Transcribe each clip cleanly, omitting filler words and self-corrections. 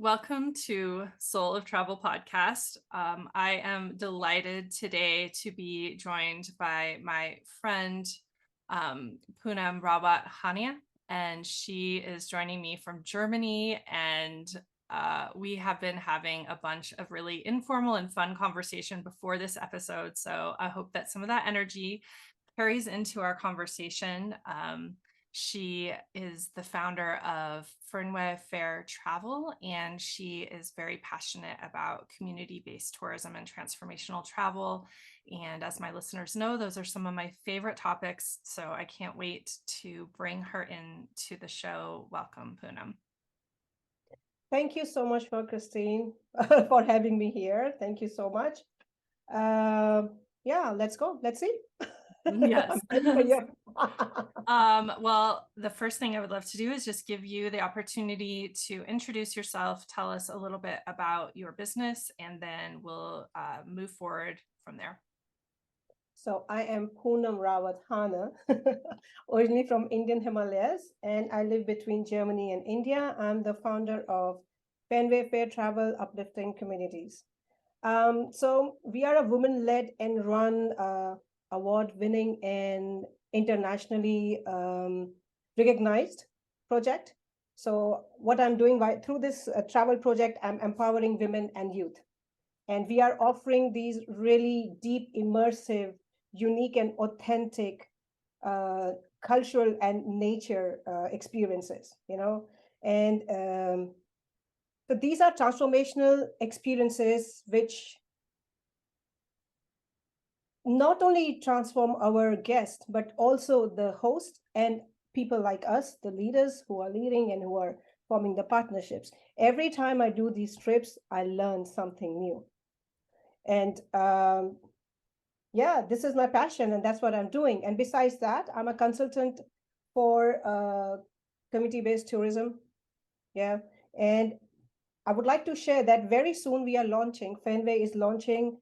Welcome to Soul of Travel podcast. I am delighted today to be joined by my friend Poonam Rawat-Hahne, and she is joining me from Germany. And we have been having a bunch of really informal and fun conversation before this episode. So I hope that some of that energy carries into our conversation. She is the founder of Fernweh Fair Travel, and she is very passionate about community-based tourism and transformational travel. And as my listeners know, those are some of my favorite topics. So I can't wait to bring her into the show. Welcome, Poonam. Thank you so much for Christine for having me here. Thank you so much. Yeah, let's go. Let's see. Yes. I'm ready for you. Well, the first thing I would love to do is just give you the opportunity to introduce yourself, tell us a little bit about your business, and then we'll move forward from there. So I am Poonam Rawat-Hahne, originally from Indian Himalayas, and I live between Germany and India. I'm the founder of Fernweh Fair Travel, Uplifting Communities. So we are a women-led and run award-winning and internationally recognized project. So what I'm doing through this travel project, I'm empowering women and youth. And we are offering these really deep, immersive, unique, and authentic cultural and nature experiences, and so these are transformational experiences which not only transform our guests, but also the host and people like us, the leaders who are leading and who are forming the partnerships. Every time I do these trips, I learn something new. And yeah, this is my passion, and that's what I'm doing. And besides that, I'm a consultant for community-based tourism. Yeah. And I would like to share that very soon we are launching, Fernweh is launching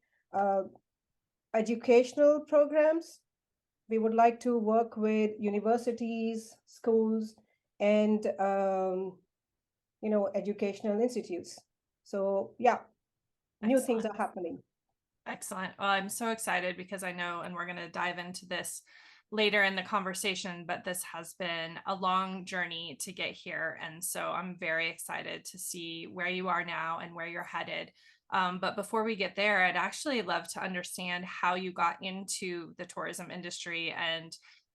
educational programs. We would like to work with universities, schools, and educational institutes. So yeah, new things are happening. Excellent. Well, I'm so excited because I know, and we're going to dive into this later in the conversation, but this has been a long journey to get here. And so I'm very excited to see where you are now and where you're headed. But before we get there, I'd actually love to understand how you got into the tourism industry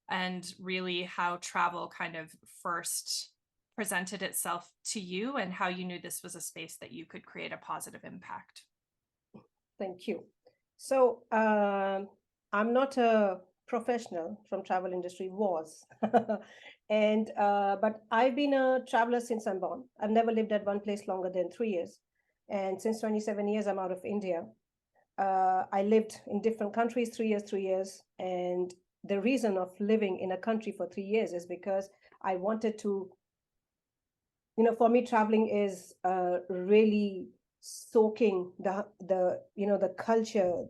and really how travel kind of first presented itself to you and how you knew this was a space that you could create a positive impact. Thank you. So I'm not a professional from travel industry, and but I've been a traveler since I'm born. I've never lived at one place longer than 3 years, and since 27 years I'm out of India. I lived in different countries, 3 years, and the reason of living in a country for 3 years is because I wanted to, for me, traveling is really soaking the culture,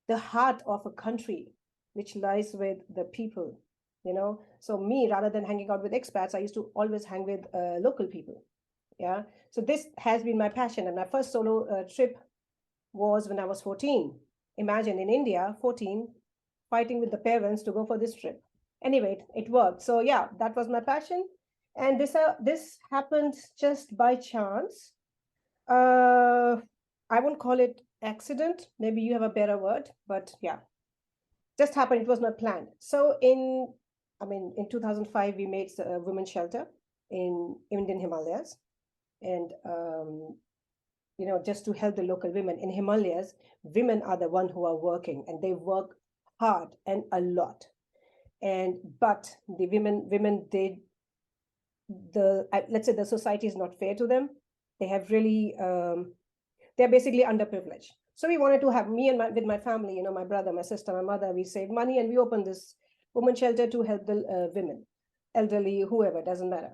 the heart of a country, which lies with the people. So me, rather than hanging out with expats, I used to always hang with local people. Yeah. So this has been my passion, and my first solo trip was when I was 14. Imagine, in India, 14, fighting with the parents to go for this trip. Anyway, it worked. So yeah, that was my passion, and this happened just by chance. I won't call it accident. Maybe you have a better word, but yeah, just happened. It was not planned. So in 2005, we made a women's shelter in Indian Himalayas, and just to help the local women in Himalayas. Women are the one who are working, and they work hard and a lot. But the women did let's say the society is not fair to them. They have really they're basically underprivileged. So we wanted to have me and with my family, my brother, my sister, my mother. We saved money and we opened this women's shelter to help the women, elderly, whoever, doesn't matter.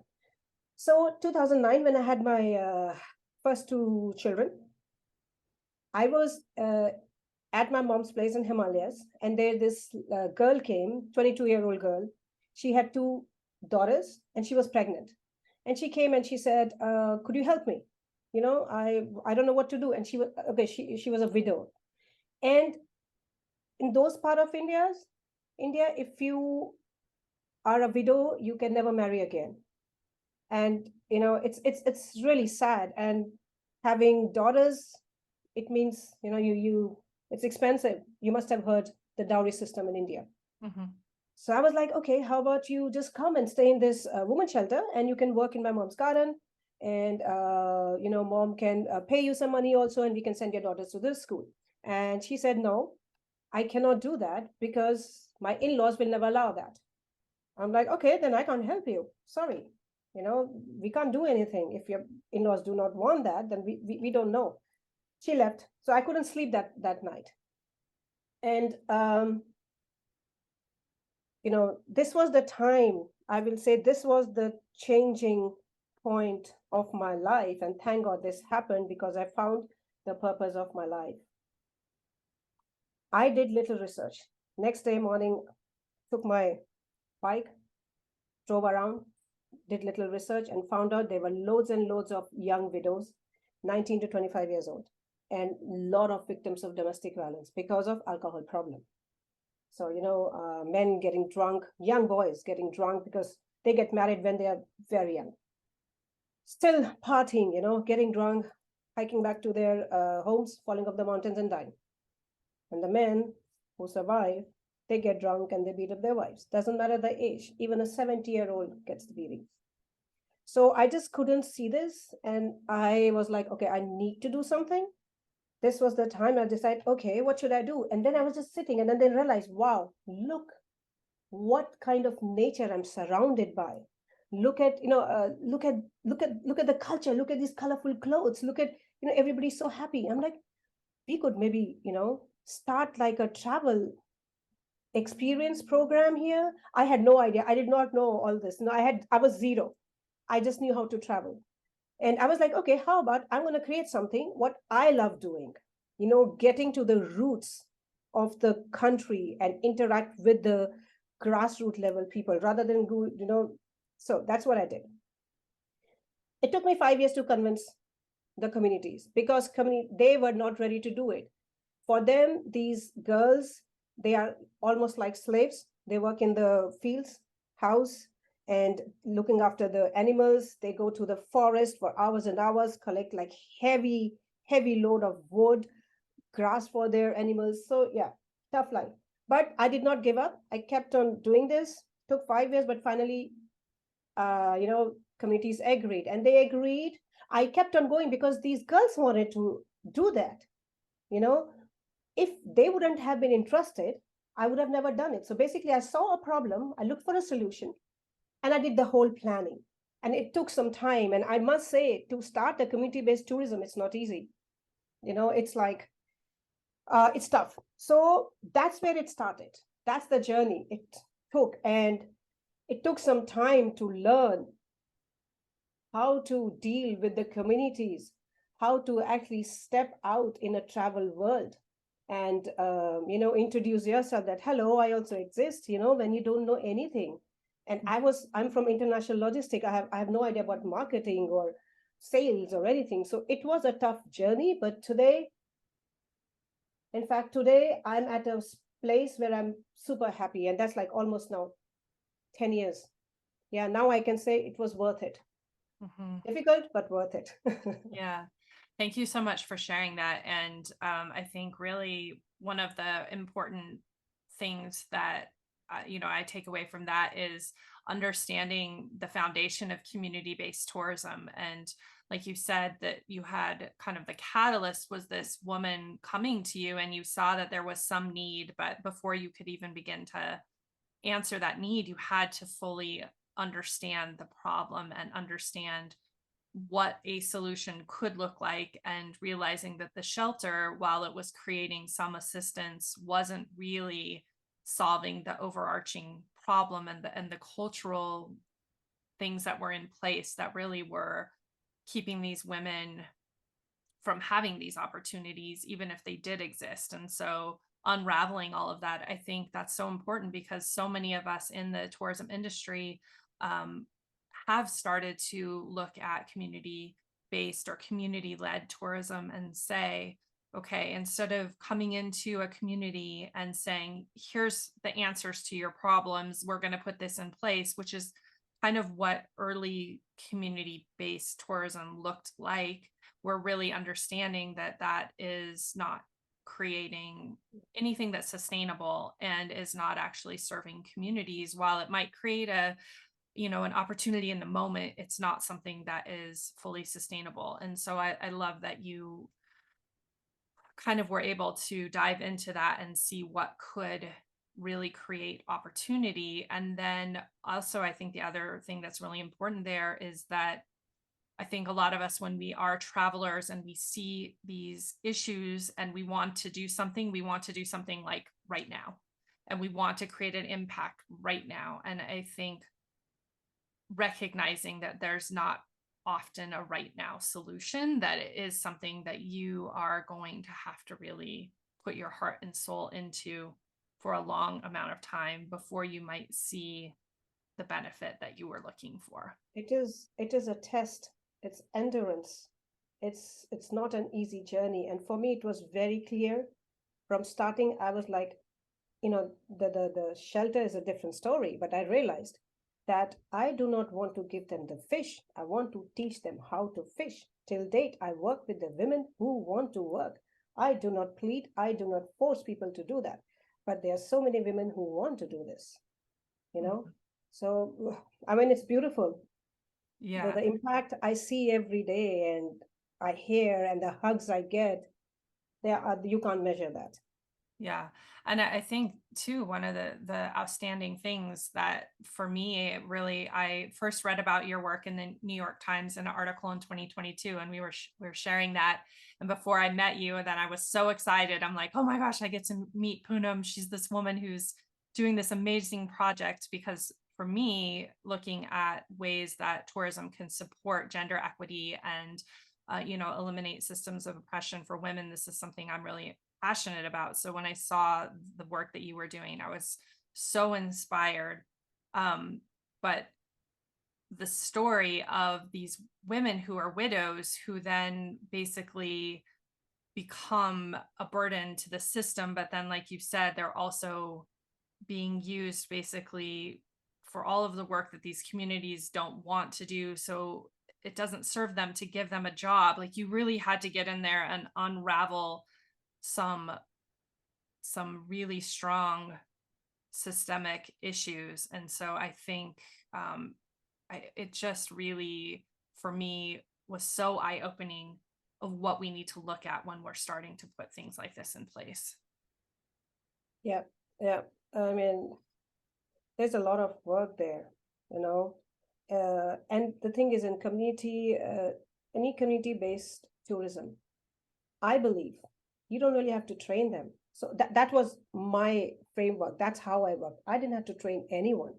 So 2009, when I had my first two children, I was at my mom's place in Himalayas, and there this girl came, 22-year-old girl. She had two daughters, and she was pregnant. And she came and she said, could you help me? I don't know what to do. And she was okay. She was a widow, and in those part of India, if you are a widow, you can never marry again. And it's really sad. And having daughters, it means you it's expensive. You must have heard the dowry system in India. Mhm. So I was like, okay, how about you just come and stay in this woman shelter, and you can work in my mom's garden, and mom can pay you some money also, and we can send your daughters to this school. And she said, no, I cannot do that because my in-laws will never allow that. I'm like, okay, then I can't help you. Sorry. We can't do anything. If your in-laws do not want that, then we don't know. She left. So I couldn't sleep that night. And this was the time, I will say this was the changing point of my life. And thank God this happened, because I found the purpose of my life. I did little research. Next day morning, took my bike, drove around, did little research, and found out there were loads and loads of young widows, 19 to 25 years old, and a lot of victims of domestic violence because of alcohol problem. So, men getting drunk, young boys getting drunk because they get married when they are very young. Still partying, getting drunk, hiking back to their homes, falling off the mountains and dying. And the men who survive, they get drunk and they beat up their wives. Doesn't matter the age. Even a 70-year-old gets the beating. So I just couldn't see this. And I was like, okay, I need to do something. This was the time I decided, okay, what should I do? And then I was just sitting, and then realized, wow, look what kind of nature I'm surrounded by. Look at, look at the culture. Look at these colorful clothes. Look at, everybody's so happy. I'm like, we could maybe, start like a travel experience program here. I had no idea. I did not know all this. No, I was zero. I just knew how to travel. And I was like, okay, how about I'm going to create something what I love doing, getting to the roots of the country and interact with the grassroots level people rather than go, so that's what I did. It took me 5 years to convince the communities, because they were not ready to do it. For them, these girls, they are almost like slaves. They work in the fields, house, and looking after the animals. They go to the forest for hours and hours, collect like heavy load of wood, grass for their animals. So yeah, tough life. But I did not give up. I kept on doing this. Took 5 years, but finally, communities agreed, and they agreed. I kept on going because these girls wanted to do that. If they wouldn't have been interested, I would have never done it. So basically, I saw a problem, I looked for a solution, and I did the whole planning. And it took some time. And I must say, to start a community-based tourism, it's not easy. It's like, it's tough. So that's where it started. That's the journey it took. And it took some time to learn how to deal with the communities, how to actually step out in a travel world, and introduce yourself that, hello, I also exist, when you don't know anything. And I'm from international logistics. I have no idea about marketing or sales or anything. So it was a tough journey. But today, in fact, today I'm at a place where I'm super happy. And that's like almost now 10 years. Yeah, now I can say it was worth it. Mhm. Difficult, but worth it. Yeah. Thank you so much for sharing that. And I think really one of the important things that I take away from that is understanding the foundation of community-based tourism. And like you said, that you had kind of the catalyst was this woman coming to you, and you saw that there was some need, but before you could even begin to answer that need, you had to fully understand the problem and understand what a solution could look like, and realizing that the shelter, while it was creating some assistance, wasn't really solving the overarching problem, and the cultural things that were in place that really were keeping these women from having these opportunities, even if they did exist. And so unraveling all of that, I think that's so important, because so many of us in the tourism industry um, have started to look at community-based or community-led tourism and say, okay, instead of coming into a community and saying, here's the answers to your problems, we're going to put this in place, which is kind of what early community-based tourism looked like. We're really understanding that that is not creating anything that's sustainable and is not actually serving communities. While it might create an opportunity in the moment, it's not something that is fully sustainable. And so I love that you kind of were able to dive into that and see what could really create opportunity. And then also, I think the other thing that's really important there is that I think a lot of us, when we are travelers and we see these issues and we want to do something, we want to do something like right now. And we want to create an impact right now. And I think recognizing that there's not often a right now solution, that it is something that you are going to have to really put your heart and soul into for a long amount of time before you might see the benefit that you were looking for. It is a test. It's endurance. It's not an easy journey. And for me, it was very clear from starting. I was like, the shelter is a different story, but I realized that I do not want to give them the fish. I want to teach them how to fish. Till date, I work with the women who want to work. I do not plead, I do not force people to do that. But there are so many women who want to do this, you know? Mhm. So, I mean, it's beautiful. The, Yeah. the impact I see every day and I hear and the hugs I get, you can't measure that. Yeah. And I think too, one of the outstanding things that for me it really, I first read about your work in the New York Times in an article in 2022, and we were sharing that. And before I met you, and then I was so excited. I'm like, oh my gosh, I get to meet Poonam. She's this woman who's doing this amazing project. Because for me, looking at ways that tourism can support gender equity and eliminate systems of oppression for women, this is something I'm really passionate about. So when I saw the work that you were doing, I was so inspired. But the story of these women who are widows who then basically become a burden to the system, but then, like you said, they're also being used basically for all of the work that these communities don't want to do. So it doesn't serve them to give them a job. Like, you really had to get in there and unravel some really strong systemic issues. And so I think it just really, for me, was so eye opening of what we need to look at when we're starting to put things like this in place. Yeah, yeah. I mean, there's a lot of work there, you know. And the thing is, in any community-based tourism, I believe you don't really have to train them. So that was my framework. That's how I worked. I didn't have to train anyone.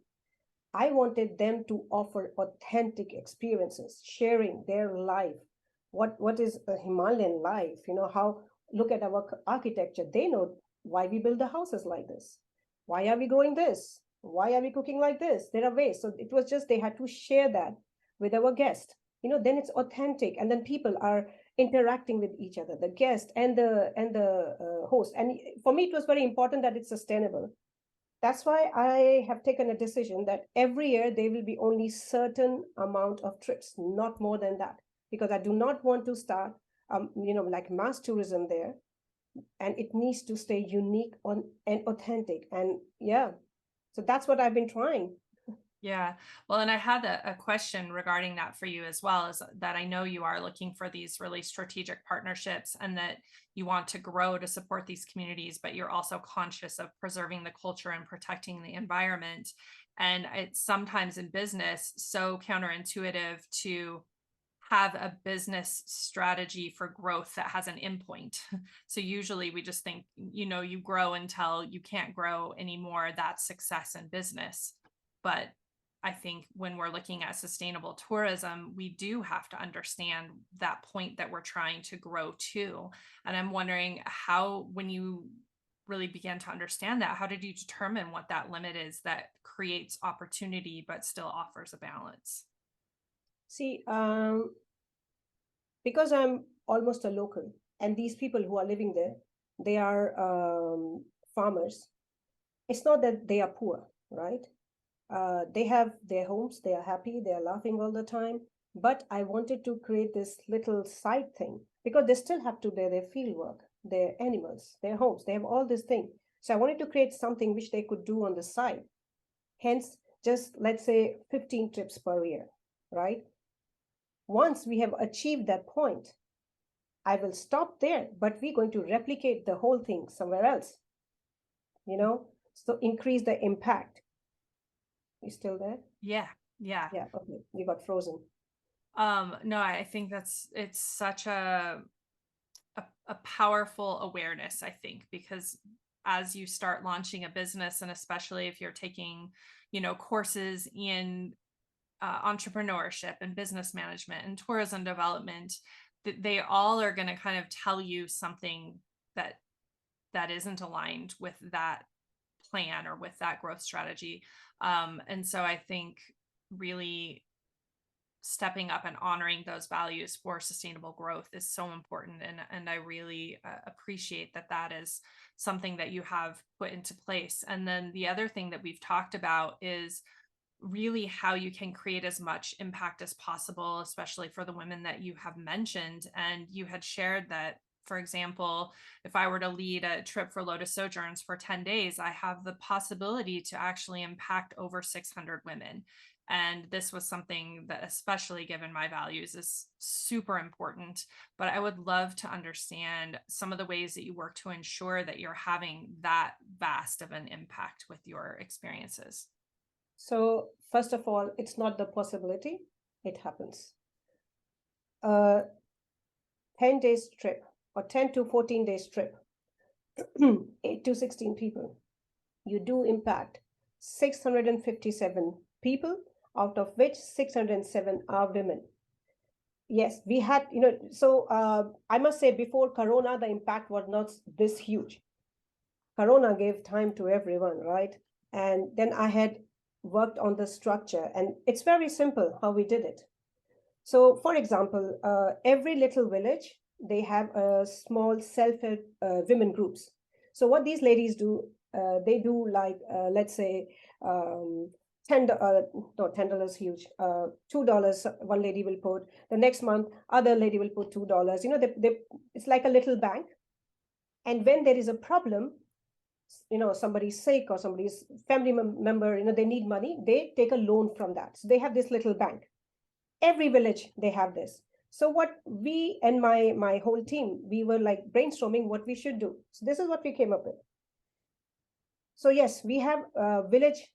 I wanted them to offer authentic experiences, sharing their life. What is a Himalayan life? How look at our architecture. They know why we build the houses like this. Why are we growing this? Why are we cooking like this? There are ways. So it was just they had to share that with our guest. Then it's authentic, and then people are interacting with each other, the guest and the host. And for me, it was very important that it's sustainable. That's why I have taken a decision that every year there will be only certain amount of trips, not more than that, because I do not want to start, like mass tourism there, and it needs to stay unique and authentic. And yeah, so that's what I've been trying. Yeah. Well, and I had a question regarding that for you as well, is that I know you are looking for these really strategic partnerships and that you want to grow to support these communities, but you're also conscious of preserving the culture and protecting the environment. And it's sometimes in business so counterintuitive to have a business strategy for growth that has an endpoint. So usually we just think, you grow until you can't grow anymore. That's success in business. But I think when we're looking at sustainable tourism, we do have to understand that point that we're trying to grow to. And I'm wondering how, when you really began to understand that, how did you determine what that limit is that creates opportunity but still offers a balance? See, because I'm almost a local, and these people who are living there, they are farmers. It's not that they are poor, right? They have their homes, they are happy, they are laughing all the time. But I wanted to create this little side thing because they still have to do their field work, their animals, their homes, they have all this thing. So I wanted to create something which they could do on the side. Hence, just let's say 15 trips per year, right? Once we have achieved that point, I will stop there, but we're going to replicate the whole thing somewhere else, so increase the impact. You still there? Yeah. Yeah. Yeah, okay. You got frozen. No, I think it's such a powerful awareness, I think, because as you start launching a business, and especially if you're taking, courses in entrepreneurship and business management and tourism development, that they all are going to kind of tell you something that isn't aligned with that plan or with that growth strategy. And so I think really stepping up and honoring those values for sustainable growth is so important. And I really appreciate that is something that you have put into place. And then the other thing that we've talked about is really how you can create as much impact as possible, especially for the women that you have mentioned. And you had shared that, for example, if I were to lead a trip for Lotus Sojourns for 10 days, I have the possibility to actually impact over 600 women. And this was something that, especially given my values, is super important. But I would love to understand some of the ways that you work to ensure that you're having that vast of an impact with your experiences. So first of all, it's not the possibility, it happens. 10 days trip or 10 to 14 days trip, 8 to 16 people, you do impact 657 people, out of which 607 are women. Yes, we had, so I must say before Corona, the impact was not this huge. Corona gave time to everyone, right? And then I had worked on the structure, and it's very simple how we did it. So, for example, every little village, they have a small self-help women groups. So what these ladies do, they do like, let's say, $10, huge, $2 one lady will put, the next month, other lady will put $2. It's like a little bank. And when there is a problem, somebody's sick or somebody's family member, they need money, they take a loan from that. So they have this little bank. Every village, they have this. So what we and my whole team, we were like brainstorming what we should do. So this is what we came up with. So yes, we have village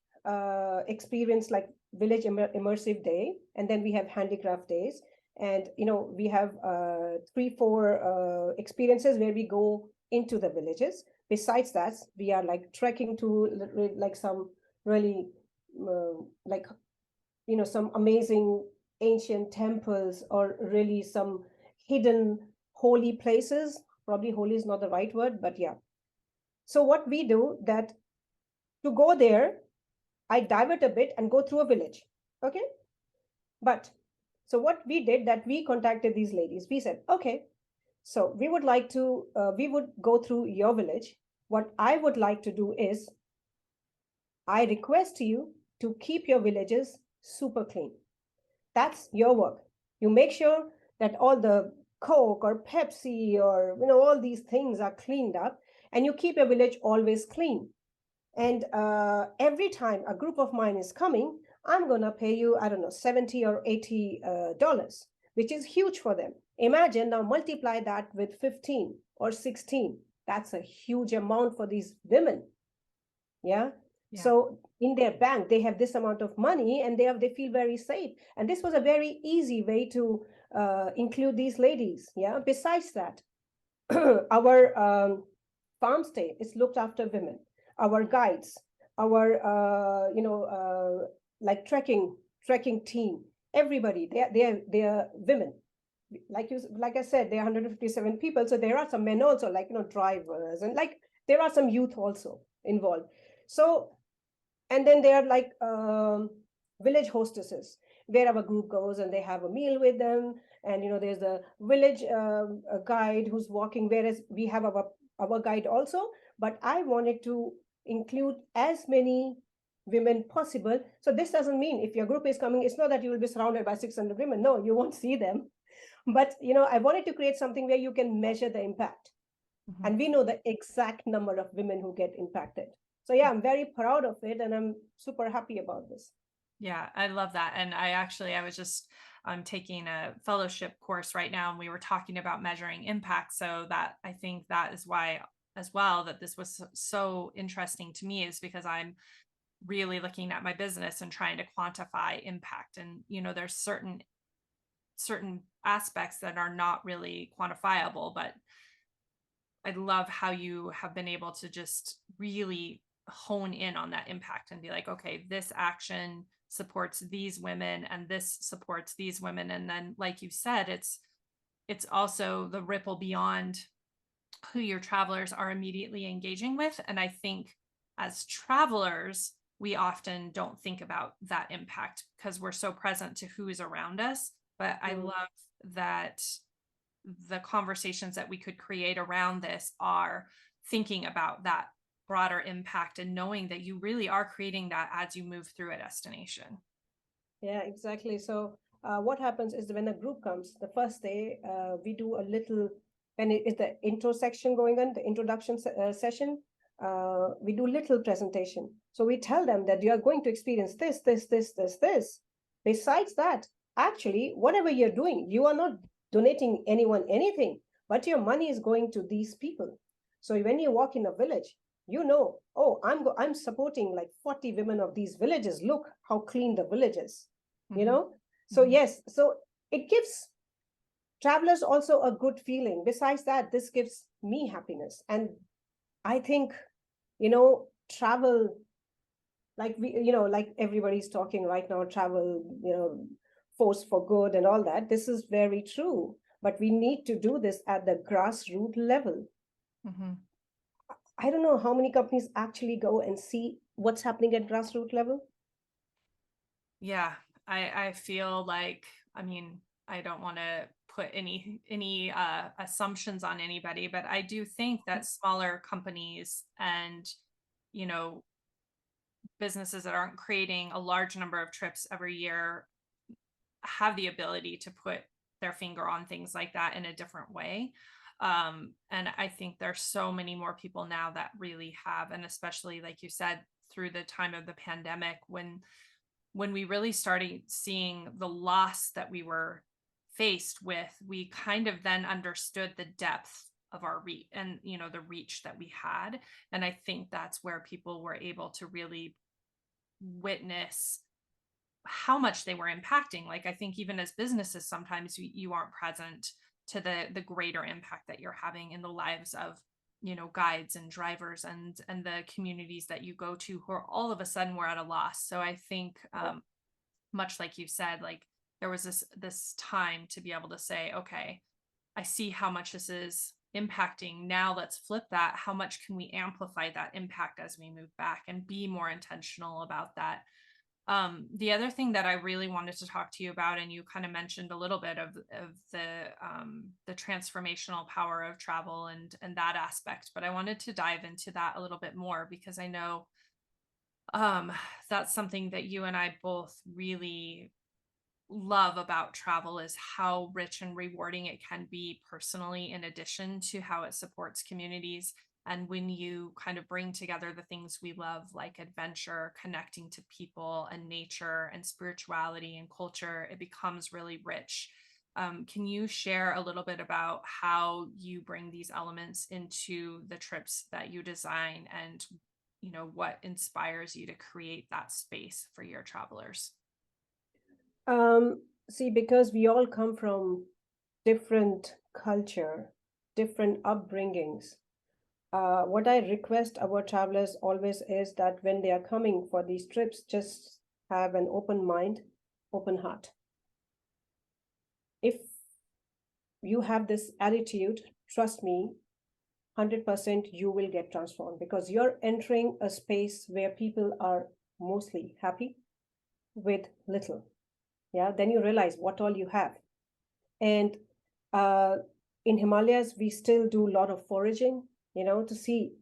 experience, like village immersive day, and then we have handicraft days. And, we have 3-4 experiences where we go into the villages. Besides that, we are like trekking to like some really like, some amazing ancient temples, or really some hidden holy places. Probably holy is not the right word, but yeah. So what we do, that to go there, I divert a bit and go through a village. Okay. But so what we did, that we contacted these ladies. We said, okay, so we would like to, we would go through your village. What I would like to do is, I request you to keep your villages super clean. That's your work. You make sure that all the Coke or Pepsi or, all these things are cleaned up, and you keep your village always clean. And every time a group of mine is coming, I'm going to pay you, I don't know, $70 or $80, which is huge for them. Imagine now, multiply that with 15 or 16. That's a huge amount for these women. Yeah. So in their bank, they have this amount of money, and they feel very safe. And this was a very easy way to include these ladies. Yeah. Besides that, our farm stay is looked after women. Our guides, our like trekking team, everybody, they are women. Like I said, there are 157 people. So there are some men also, like drivers, and like there are some youth also involved. So, and then there are like village hostesses. where our group goes and they have a meal with them. And, there's a village a guide who's walking, whereas we have our guide also. But I wanted to include as many women possible. So this doesn't mean if your group is coming, it's not that you will be surrounded by 600 women. No, you won't see them. But, I wanted to create something where you can measure the impact. Mhm. And we know the exact number of women who get impacted. So yeah, I'm very proud of it and I'm super happy about this. Yeah, I love that. And I was just taking a fellowship course right now, and we were talking about measuring impact. So that I think that is why as well that this was so interesting to me, is because I'm really looking at my business and trying to quantify impact. And there's certain aspects that are not really quantifiable, but I love how you have been able to just really hone in on that impact and be like, okay, this action supports these women and this supports these women. And then, like you said, it's also the ripple beyond who your travelers are immediately engaging with. And I think as travelers, we often don't think about that impact because we're so present to who's around us. But I Mm. love that the conversations that we could create around this are thinking about that broader impact and knowing that you really are creating that as you move through a destination. Yeah, exactly. So what happens is when a group comes, the first day we do a little, when it is the intro section going on, the introduction session, we do little presentation. So we tell them that you are going to experience this, this, this, this, this. Besides that, actually, whatever you're doing, you are not donating anyone anything, but your money is going to these people. So when you walk in a village, oh, I'm supporting like 40 women of these villages. Look how clean the village is, you Mhm. know? So Mhm. yes, so it gives travelers also a good feeling. Besides that, this gives me happiness. And I think, travel, like everybody's talking right now, travel, force for good and all that. This is very true. But we need to do this at the grassroots level. Mhm. I don't know how many companies actually go and see what's happening at grassroots level. Yeah, I feel like, I mean, I don't want to put any assumptions on anybody, but I do think that smaller companies and you know businesses that aren't creating a large number of trips every year have the ability to put their finger on things like that in a different way. And I think there's so many more people now that really have, and especially like you said, through the time of the pandemic, when we really started seeing the loss that we were faced with, we kind of then understood the depth of our reach and the reach that we had. And I think that's where people were able to really witness how much they were impacting. Like, I think even as businesses, sometimes you aren't present to the greater impact that you're having in the lives of guides and drivers and the communities that you go to, who are all of a sudden were at a loss. So I think much like you said, like, there was this time to be able to say, okay, I see how much this is impacting. Now let's flip that. How much can we amplify that impact as we move back and be more intentional about that? The other thing that I really wanted to talk to you about, and you kind of mentioned a little bit of the transformational power of travel and that aspect, but I wanted to dive into that a little bit more because I know um, that's something that you and I both really love about travel, is how rich and rewarding it can be personally, in addition to how it supports communities. And when you kind of bring together the things we love, like adventure, connecting to people and nature and spirituality and culture, it becomes really rich. Can you share a little bit about how you bring these elements into the trips that you design, and what inspires you to create that space for your travelers? See, because we all come from different culture, different upbringings. What I request our travelers always is that when they are coming for these trips, just have an open mind, open heart. If you have this attitude, trust me, 100% you will get transformed because you're entering a space where people are mostly happy with little. Yeah, then you realize what all you have. And in Himalayas, we still do a lot of foraging, to see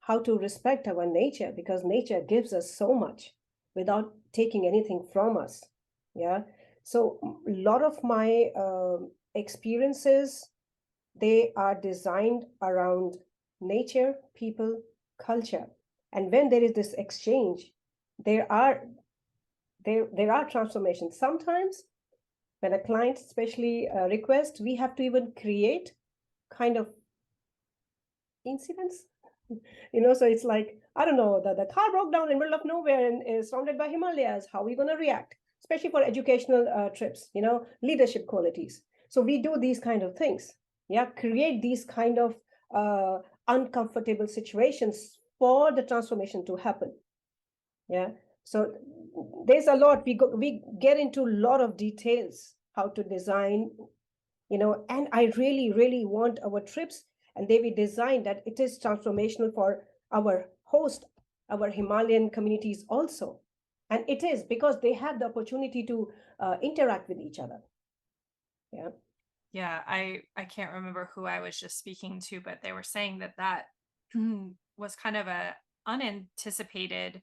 how to respect our nature, because nature gives us so much without taking anything from us. Yeah. So a lot of my experiences, they are designed around nature, people, culture. And when there is this exchange, there are transformations. Sometimes when a client especially requests, we have to even create kind of incidents. So it's like, I don't know, the car broke down in the middle of nowhere and is surrounded by Himalayas. How are we going to react? Especially for educational trips, leadership qualities. So we do these kind of things. Yeah, create these kind of uncomfortable situations for the transformation to happen. Yeah. So there's a lot, we get into a lot of details, how to design, and I really, really want our trips, and they be designed that it is transformational for our host, our Himalayan communities also. And it is, because they have the opportunity to interact with each other. Yeah. Yeah, I can't remember who I was just speaking to, but they were saying that that was kind of a unanticipated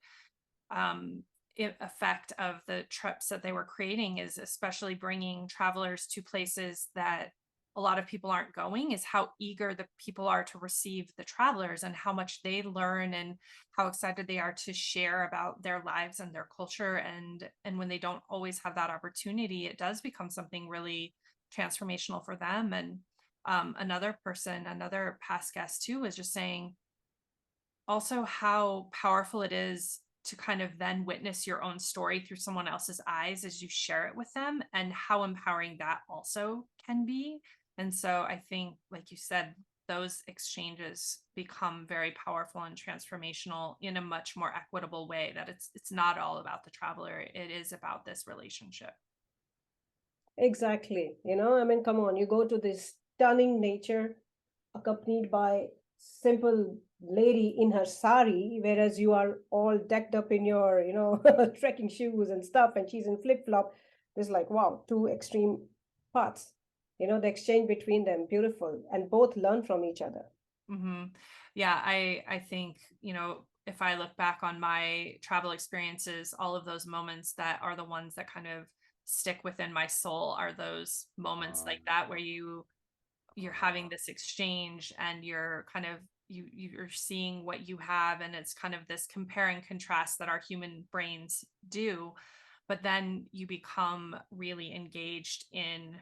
um effect of the trips that they were creating, is especially bringing travelers to places that a lot of people aren't going, is how eager the people are to receive the travelers and how much they learn and how excited they are to share about their lives and their culture. And when they don't always have that opportunity, it does become something really transformational for them. And another person, another past guest too, was just saying also how powerful it is to kind of then witness your own story through someone else's eyes as you share it with them, and how empowering that also can be. And so I think, like you said, those exchanges become very powerful and transformational in a much more equitable way, that it's not all about the traveler, it is about this relationship. Exactly. I mean, come on, you go to this stunning nature accompanied by simple lady in her sari, whereas you are all decked up in your, trekking shoes and stuff, and she's in flip flop. It's like, wow, two extreme paths. The exchange between them, beautiful, and both learn from each other. Hmm. Yeah, I think, if I look back on my travel experiences, all of those moments that are the ones that kind of stick within my soul are those moments like that, where you're having this exchange and you're kind of you're seeing what you have, and it's kind of this compare and contrast that our human brains do. But then you become really engaged in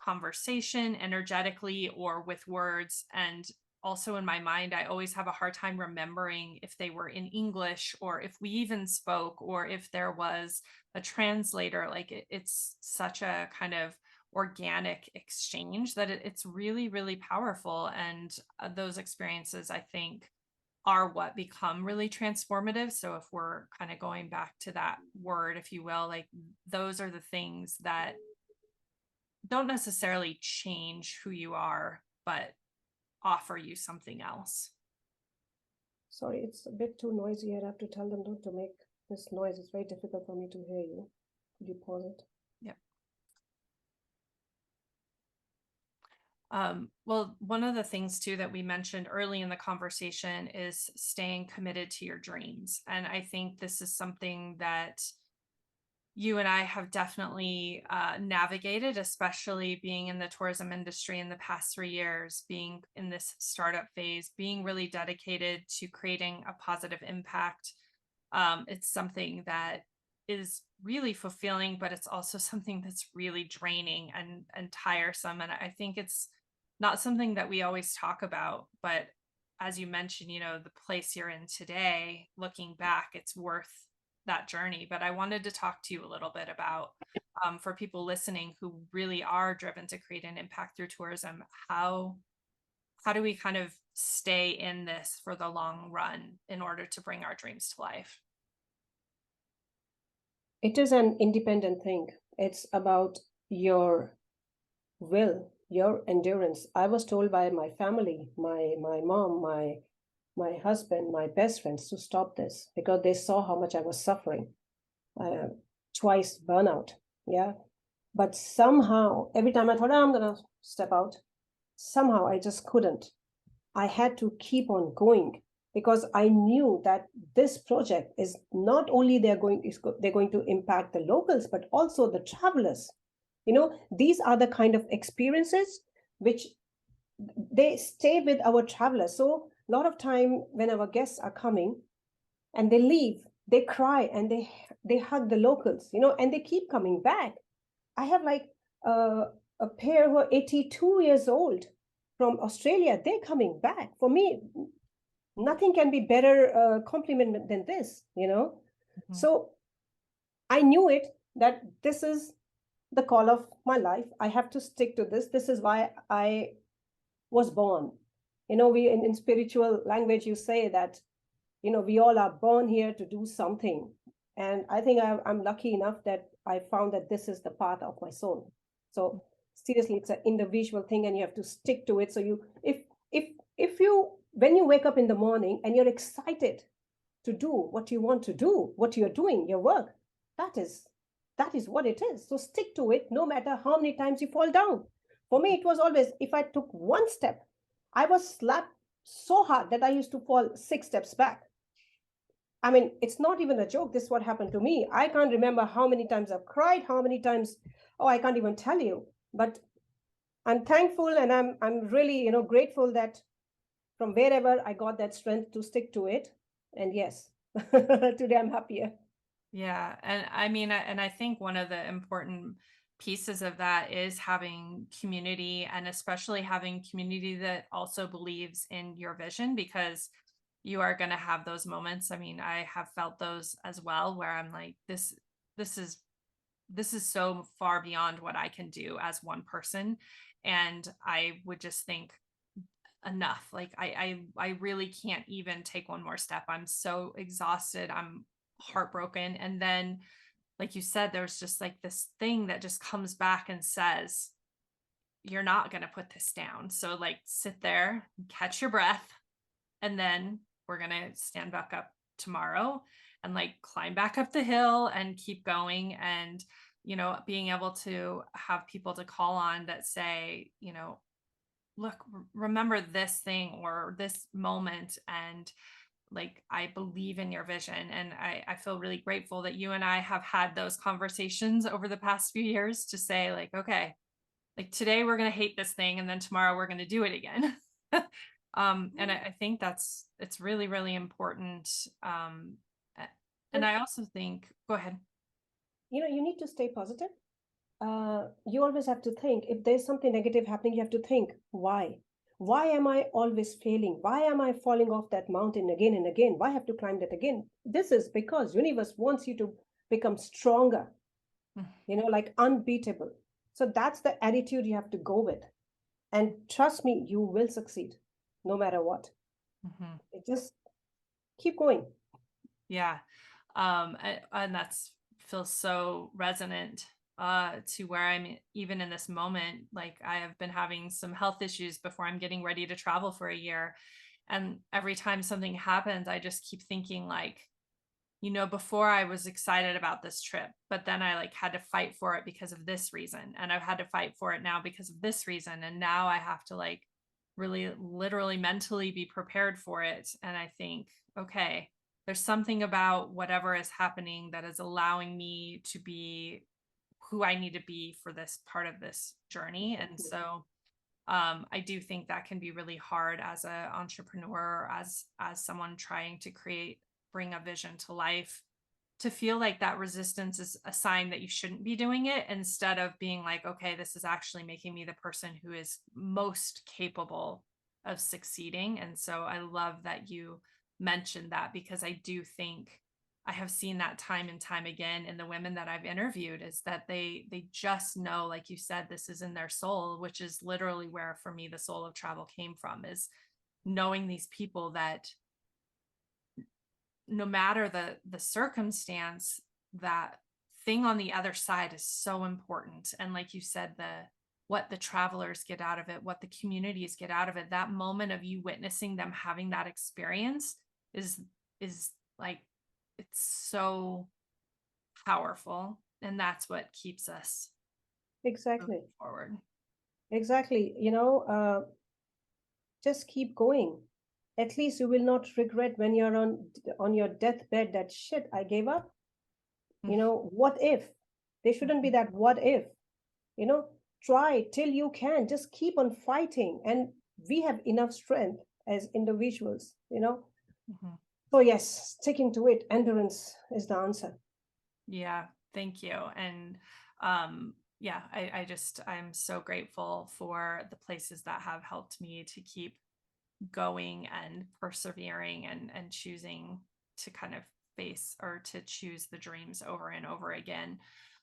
conversation energetically or with words. And also in my mind, I always have a hard time remembering if they were in English, or if we even spoke, or if there was a translator. Like it's such a kind of organic exchange that it's really, really powerful. And those experiences, I think, are what become really transformative. So if we're kind of going back to that word, if you will, like those are the things that don't necessarily change who you are, but offer you something else. Sorry, it's a bit too noisy here. I have to tell them not to make this noise. It's very difficult for me to hear you. Could you pause it? Yep. Well, one of the things too that we mentioned early in the conversation is staying committed to your dreams. And I think this is something that you and I have definitely navigated, especially being in the tourism industry in the past 3 years, being in this startup phase, being really dedicated to creating a positive impact. It's something that is really fulfilling, but it's also something that's really draining and tiresome. And I think it's not something that we always talk about, but as you mentioned, the place you're in today, looking back, it's worth that journey. But I wanted to talk to you a little bit about, for people listening who really are driven to create an impact through tourism, how do we kind of stay in this for the long run in order to bring our dreams to life? It is an independent thing. It's about your will, your endurance. I was told by my family, my mom, my husband, my best friends, to stop this because they saw how much I was suffering. Twice burnout. Yeah. But somehow, every time I thought, "Oh, I'm going to step out," somehow I just couldn't. I had to keep on going because I knew that this project is not only they're going to impact the locals, but also the travelers. These are the kind of experiences which they stay with our travelers. So a lot of time when our guests are coming and they leave, they cry and they hug the locals, and they keep coming back. I have like a pair who are 82 years old from Australia. They're coming back. For me, nothing can be better compliment than this. Mhm. So I knew it that this is the call of my life. I have to stick to this. This is why I was born. We in spiritual language, you say that, we all are born here to do something. And I think I'm lucky enough that I found that this is the path of my soul. So seriously, it's an individual thing and you have to stick to it. So if, if you, when you wake up in the morning and you're excited to do what you want to do, what you're doing, your work, that is, that is what it is. So stick to it, no matter how many times you fall down. For me, it was always, if I took one step, I was slapped so hard that I used to fall 6 steps back. I mean, it's not even a joke. This is what happened to me. I can't remember how many times I've cried, how many times, oh, I can't even tell you. But I'm thankful and I'm really, grateful that from wherever I got that strength to stick to it. And yes, today I'm happier. Yeah, and I mean, and I think one of the important pieces of that is having community, and especially having community that also believes in your vision, because you are going to have those moments. I mean, I have felt those as well, where I'm like, this is this is so far beyond what I can do as one person. And I would just think, enough. Like I really can't even take one more step. I'm so exhausted. I'm heartbroken. And then, like you said, there's just like this thing that just comes back and says, you're not going to put this down. So like sit there, catch your breath, and then we're going to stand back up tomorrow and like climb back up the hill and keep going. And being able to have people to call on that say, look, remember this thing or this moment, and like I believe in your vision. And I feel really grateful that you and I have had those conversations over the past few years to say like, okay, like today we're going to hate this thing and then tomorrow we're going to do it again. And I think it's really, really important. And And, I also think, go ahead. you need to stay positive. You always have to think, if there's something negative happening, you have to think, why? Why am I always failing? Why am I falling off that mountain again and again? Why have to climb that again? This is because universe wants you to become stronger, like unbeatable. So that's the attitude you have to go with. And trust me, you will succeed no matter what. Mhm. Just keep going. Yeah. And that's feels so resonant to where I'm even in this moment. Like I have been having some health issues before I'm getting ready to travel for a year. And every time something happens, I just keep thinking like, before I was excited about this trip, but then I like had to fight for it because of this reason. And I've had to fight for it now because of this reason. And now I have to like really literally mentally be prepared for it. And I think, okay, there's something about whatever is happening that is allowing me to be who I need to be for this part of this journey. And so I do think that can be really hard as an entrepreneur, as someone trying to bring a vision to life, to feel like that resistance is a sign that you shouldn't be doing it, instead of being like, okay, this is actually making me the person who is most capable of succeeding. And so I love that you mentioned that, because I do think I have seen that time and time again in the women that I've interviewed, is that they just know, like you said, this is in their soul, which is literally where for me the soul of travel came from, is knowing these people that no matter the circumstance, that thing on the other side is so important. And like you said, what the travelers get out of it, what the communities get out of it, that moment of you witnessing them having that experience is like, it's so powerful. And that's what keeps us moving Exactly. forward. Exactly. Just keep going. At least you will not regret when you're on your deathbed that shit, I gave up. What if? There shouldn't be that what if. You know, try till you can. Just keep on fighting. And we have enough strength as individuals. Mhm. So yes, sticking to it, endurance is the answer. Yeah, thank you. And yeah, I'm so grateful for the places that have helped me to keep going and persevering and choosing to kind of face or to choose the dreams over and over again.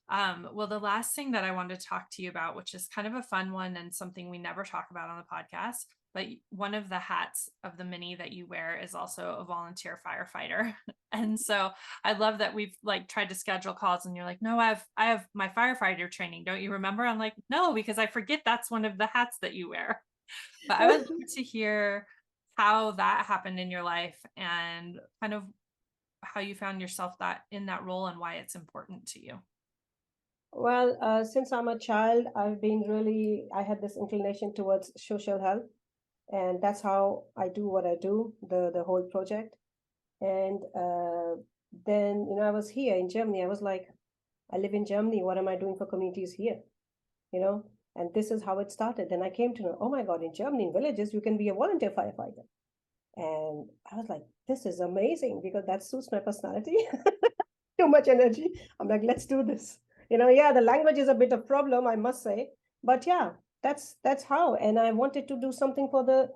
Well, the last thing that I wanted to talk to you about, which is kind of a fun one and something we never talk about on the podcast, but one of the hats of the mini that you wear is also a volunteer firefighter. And so I love that we've like tried to schedule calls and you're like, no, I have my firefighter training. Don't you remember? I'm like, no, because I forget that's one of the hats that you wear. But I would love to hear how that happened in your life and kind of how you found yourself that in that role and why it's important to you. Well, since I'm a child, I had this inclination towards social help, and that's how I do what I do, the whole project. And then, I was here in Germany. I was like, I live in Germany. What am I doing for communities here? You know, and this is how it started. Then I came to know, oh my God, in Germany, in villages, you can be a volunteer firefighter. And I was like, this is amazing because that suits my personality. Too much energy. I'm like, let's do this. Yeah, the language is a bit of problem, I must say. But yeah, that's how. And I wanted to do something for the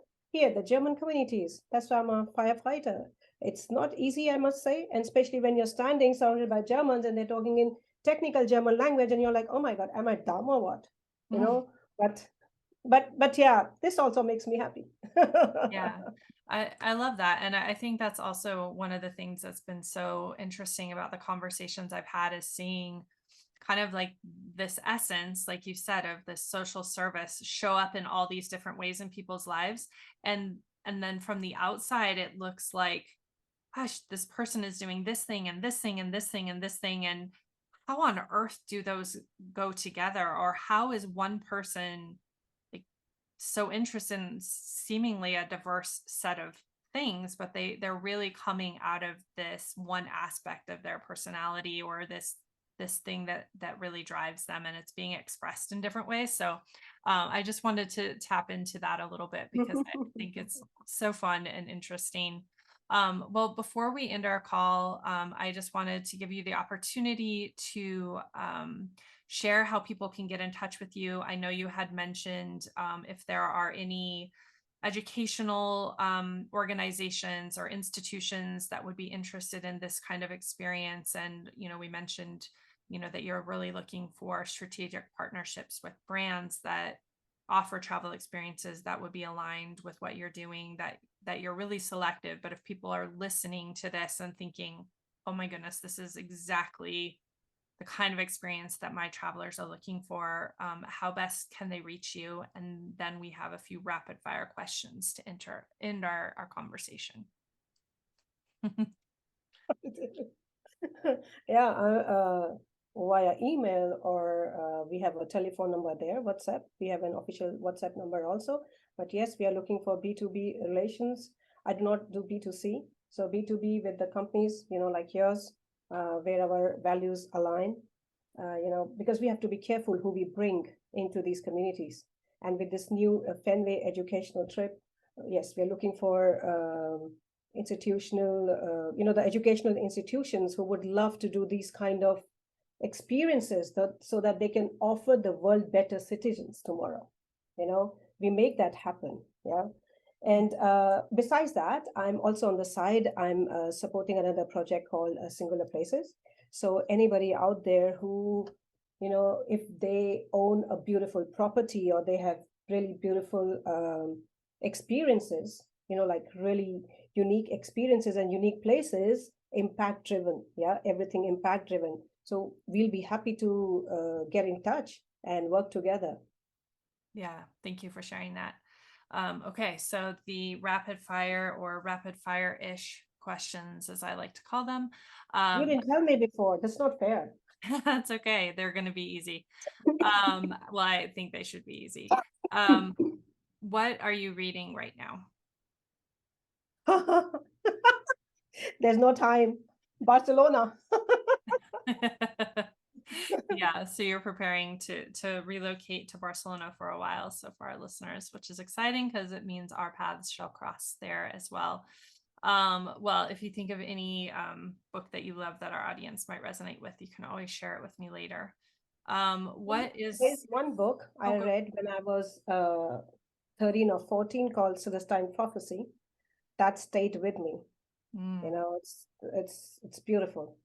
German communities. That's why I'm a firefighter. It's not easy, I must say, and especially when you're standing surrounded by Germans and they're talking in technical German language, and you're like, oh my God, am I dumb or what? You Mhm. know, but but yeah, this also makes me happy. Yeah. I love that. And I think that's also one of the things that's been so interesting about the conversations I've had is seeing kind of like this essence, like you said, of this social service show up in all these different ways in people's lives. And then from the outside, it looks like, gosh, this person is doing this thing and this thing and this thing and this thing. And how on earth do those go together? Or how is one person like so interested in seemingly a diverse set of things, but they're really coming out of this one aspect of their personality or this thing that really drives them, and it's being expressed in different ways. So I just wanted to tap into that a little bit because I think it's so fun and interesting. Well, before we end our call, I just wanted to give you the opportunity to share how people can get in touch with you. I know you had mentioned if there are any educational organizations or institutions that would be interested in this kind of experience. And, we mentioned, that you're really looking for strategic partnerships with brands that offer travel experiences that would be aligned with what you're doing, that you're really selective. But if people are listening to this and thinking, oh my goodness, this is exactly the kind of experience that my travelers are looking for, how best can they reach you? And then we have a few rapid fire questions to enter in our conversation. Yeah, via email or we have a telephone number there, WhatsApp. We have an official WhatsApp number also. But yes, we are looking for B2B relations. I do not do B2C. So B2B with the companies, like yours, where our values align, because we have to be careful who we bring into these communities. And with this new Fenway educational trip, yes, we are looking for the educational institutions who would love to do these kind of experiences so that they can offer the world better citizens tomorrow. We make that happen. Yeah. And besides that, I'm also on the side, I'm supporting another project called Singular Places. So anybody out there who, if they own a beautiful property or they have really beautiful experiences, like really unique experiences and unique places, impact driven. Yeah, everything impact driven. So we'll be happy to get in touch and work together. Yeah, thank you for sharing that. Okay, so the rapid fire ish questions, as I like to call them. You Um, didn't tell me before. That's not fair. That's okay. They're going to be easy. Well, I think they should be easy. Um, what are you reading right now? There's no time. Barcelona. Yeah, so you're preparing to relocate to Barcelona for a while, so for our listeners, which is exciting because it means our paths shall cross there as well. Well, if you think of any book that you love that our audience might resonate with, you can always share it with me later. What is There's one book I oh go read when I was 13 or 14 called Celestine Prophecy. That stayed with me. mm, It's beautiful.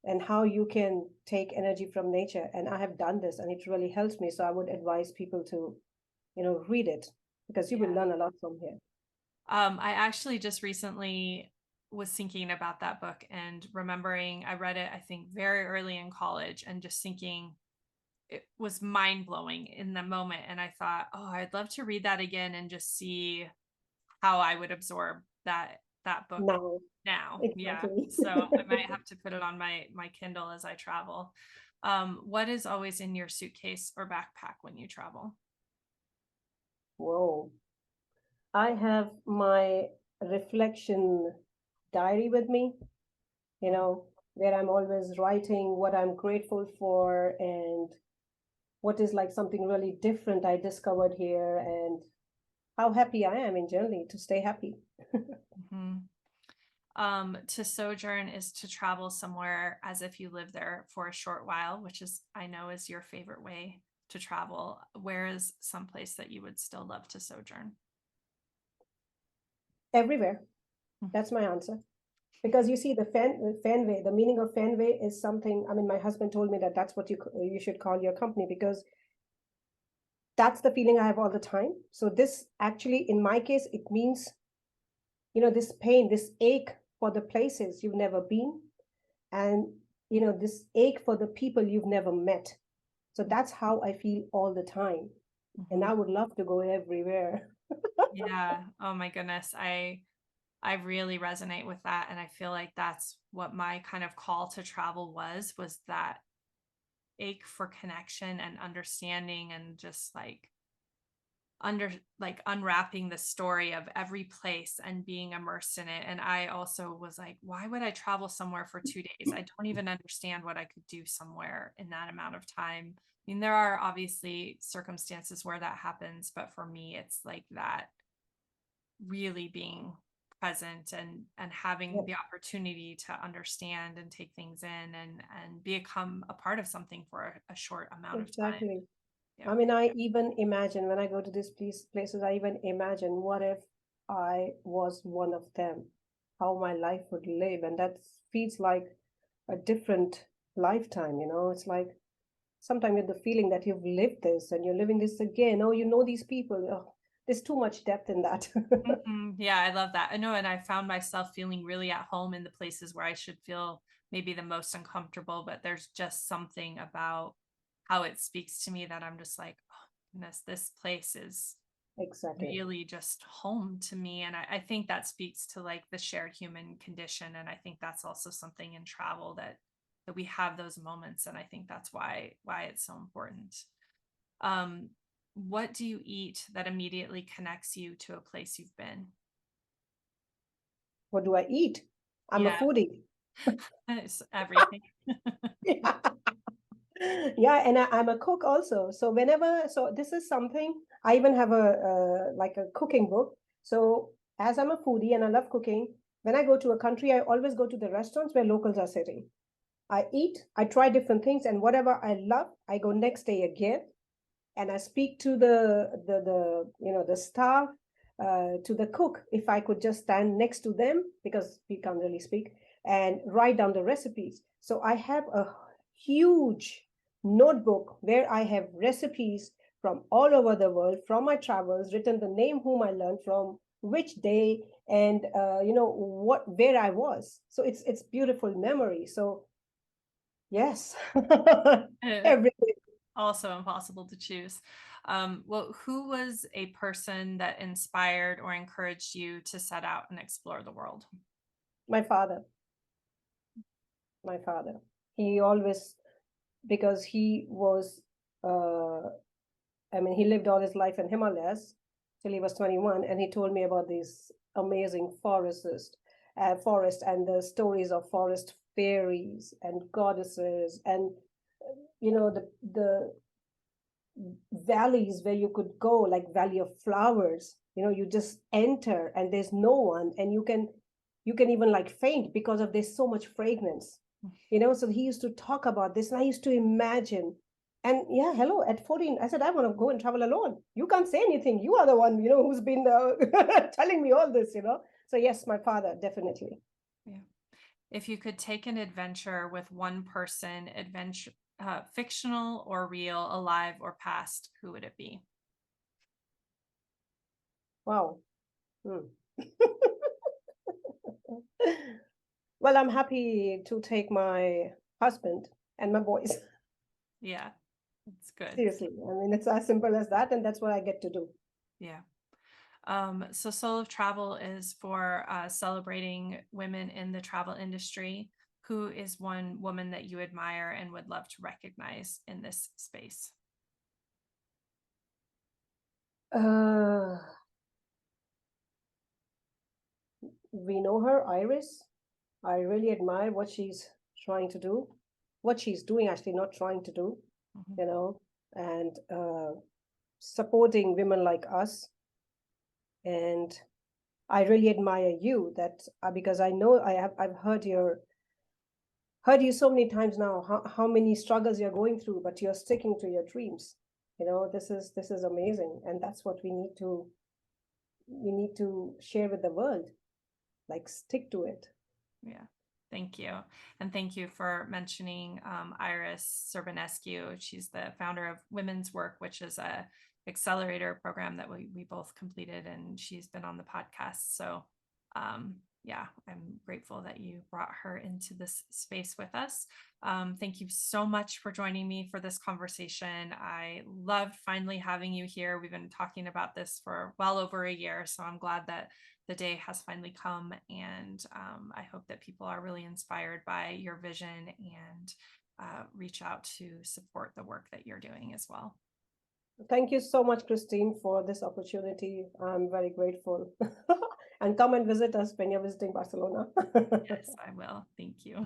And how you can take energy from nature. And I have done this and it really helps me. So I would advise people to, read it because you will yeah. learn a lot from here. I actually just recently was thinking about that book and remembering I read it, I think, very early in college and just thinking it was mind blowing in the moment. And I thought, oh, I'd love to read that again and just see how I would absorb that book Now, now. Yeah. exactly. So I might have to put it on my Kindle as I travel. What is always in your suitcase or backpack when you travel? Whoa. I have my reflection diary with me, where I'm always writing what I'm grateful for and what is like something really different I discovered here and how happy I am in generally to stay happy. Mm-hmm. To sojourn is to travel somewhere as if you live there for a short while, which is, I know, is your favorite way to travel. Where is someplace that you would still love to sojourn? Everywhere. That's my answer. Because you see, Fernweh, the meaning of Fernweh is something. I mean, my husband told me that that's what you should call your company because that's the feeling I have all the time. So this actually, in my case, it means this pain, this ache for the places you've never been, and this ache for the people you've never met. So that's how I feel all the time, and Mm-hmm. I would love to go everywhere. Yeah. Oh my goodness. I really resonate with that. And I feel like that's what my kind of call to travel was that ache for connection and understanding and just like unwrapping the story of every place and being immersed in it. And I also was like, why would I travel somewhere for 2 days? I don't even understand what I could do somewhere in that amount of time. I mean, there are obviously circumstances where that happens, but for me, it's like that really being present and having Yeah, the opportunity to understand and take things in and become a part of something for a short amount of time. exactly. Yeah. I mean, I even imagine when I go to these places, I even imagine what if I was one of them, how my life would live. And that feels like a different lifetime, It's like sometimes you have the feeling that you've lived this and you're living this again. Oh, you know these people. Oh, there's too much depth in that. Yeah, I love that. I know, and I found myself feeling really at home in the places where I should feel maybe the most uncomfortable, but there's just something about how it speaks to me that I'm just like, oh goodness, this place is Exactly. really just home to me. And I think that speaks to like the shared human condition. And I think that's also something in travel that we have those moments. And I think that's why it's so important. Um, what do you eat that immediately connects you to a place you've been? What do I eat? I'm a Yeah, foodie. it's everything. Yeah, and I'm a cook also. So so this is something I even have like a cooking book. So as I'm a foodie and I love cooking, when I go to a country, I always go to the restaurants where locals are sitting. I eat, I try different things, and whatever I love, I go next day again, and I speak to the staff, to the cook, if I could just stand next to them because we can't really speak, and write down the recipes. So I have a huge notebook where I have recipes from all over the world, from my travels, written the name whom I learned from, which day, and where I was. So it's beautiful memory. So yes, Uh, everything. Also impossible to choose. Well, who was a person that inspired or encouraged you to set out and explore the world? My father. My father. He always because he was, he lived all his life in Himalayas till he was 21, and he told me about these amazing forest and the stories of forest fairies and goddesses, and the valleys where you could go, like Valley of Flowers. You just enter and there's no one, and you can even like faint because of there's so much fragrance. So he used to talk about this, and I used to imagine. And yeah, hello, at 14, I said, I want to go and travel alone. You can't say anything. You are the one, who's been telling me all this. So yes, my father, definitely. Yeah. If you could take an adventure with one person, adventure, fictional or real, alive or past, who would it be? Wow. Hmm. Well, I'm happy to take my husband and my boys. Yeah, that's good. Seriously. It's as simple as that, and that's what I get to do. Yeah. So Soul of Travel is for celebrating women in the travel industry. Who is one woman that you admire and would love to recognize in this space? Uh, we know her, Iris. I really admire what she's trying to do, what she's doing, actually, not trying to do, Mhm. and supporting women like us. And I really admire you, that because I know I've heard you so many times now, how many struggles you're going through, but you're sticking to your dreams. This is amazing, and that's what we need to share with the world. Like, stick to it. Yeah. Thank you. And thank you for mentioning Iris Serbanescu. She's the founder of Women's Work, which is a accelerator program that we both completed, and she's been on the podcast. So yeah, I'm grateful that you brought her into this space with us. Thank you so much for joining me for this conversation. I loved finally having you here. We've been talking about this for well over a year, so I'm glad that the day has finally come, and I hope that people are really inspired by your vision and reach out to support the work that you're doing as well. Thank you so much, Christine, for this opportunity. I'm very grateful. And come and visit us when you're visiting Barcelona. Yes, I will. Thank you.